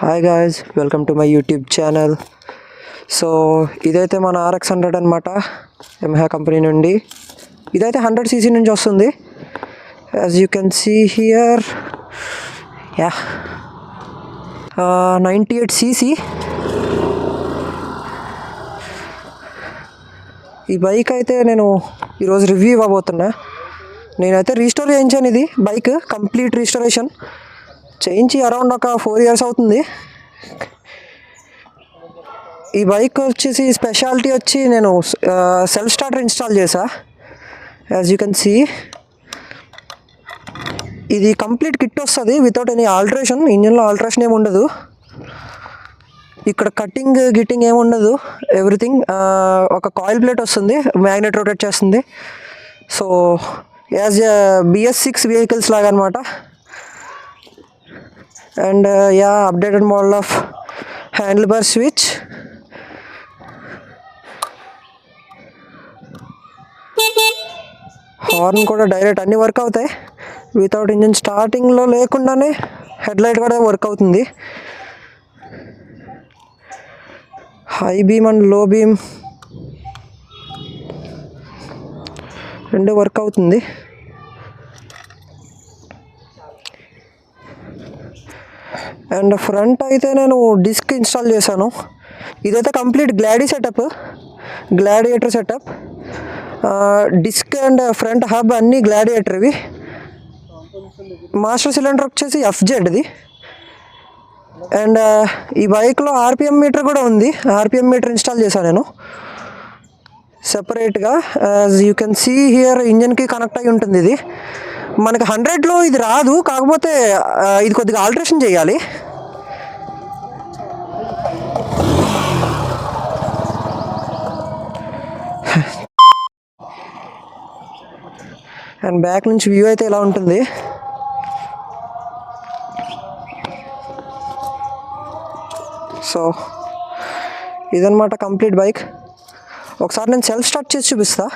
Hi guys, welcome to my YouTube channel. So ఇదైతే మన RX100 అనమాట, యమహా కంపెనీ నుండి. ఇదైతే 100cc నుంచి వస్తుంది. As you can see here, 98cc. ఈ బైక్ అయితే నేను ఈరోజు రివ్యూ ఇవ్వబోతున్నా. నేనైతే రీస్టోర్ చేయించాను. ఇది బైక్ కంప్లీట్ రీస్టోరేషన్ చేయించి అరౌండ్ ఒక 4 years అవుతుంది. ఈ బైక్ వచ్చేసి స్పెషాలిటీ వచ్చి నేను సెల్ఫ్ స్టార్టర్ ఇన్స్టాల్ చేశా. యాజ్ యూ కెన్ సీ, ఇది కంప్లీట్ కిట్ వస్తుంది వితౌట్ ఎనీ ఆల్టరేషన్. ఇంజన్లో ఆల్టరేషన్ ఏమి ఉండదు. ఇక్కడ కటింగ్ గిట్టింగ్ ఏమి ఉండదు. ఎవ్రీథింగ్ ఒక కాయిల్ ప్లేట్ వస్తుంది, మ్యాగ్నెట్ రొటేట్ చేస్తుంది. సో యాజ్ BS6 వెహికల్స్ లాగా అనమాట. And updated model of handle bar switch. Horn కూడా డైరెక్ట్ అన్నీ వర్క్ అవుతాయి వితౌట్ ఇంజిన్. స్టార్టింగ్లో లేకుండానే హెడ్ లైట్ కూడా వర్క్ అవుతుంది. హై బీమ్ అండ్ లో బీమ్ రెండు వర్క్ అవుతుంది. అండ్ ఫ్రంట్ అయితే నేను డిస్క్ ఇన్స్టాల్ చేశాను. ఇదైతే complete gladiator setup. Disc and front hub అన్నీ గ్లాడియేటర్వి. మాస్టర్ సిలిండర్ వచ్చేసి FZది. అండ్ ఈ బైక్లో RPM మీటర్ కూడా ఉంది. RPM మీటర్ ఇన్స్టాల్ చేశాను నేను సెపరేట్గా. As you can see here, ఇంజన్కి కనెక్ట్ అయి ఉంటుంది. ఇది మనకి 100లో ఇది రాదు, కాకపోతే ఇది కొద్దిగా ఆల్టరేషన్ చేయాలి. అండ్ బ్యాక్ నుంచి వ్యూ అయితే ఇలా ఉంటుంది. సో ఇదన్నమాట కంప్లీట్ బైక్. ఒకసారి నేను సెల్ఫ్ స్టార్ట్ చేసి చూపిస్తా.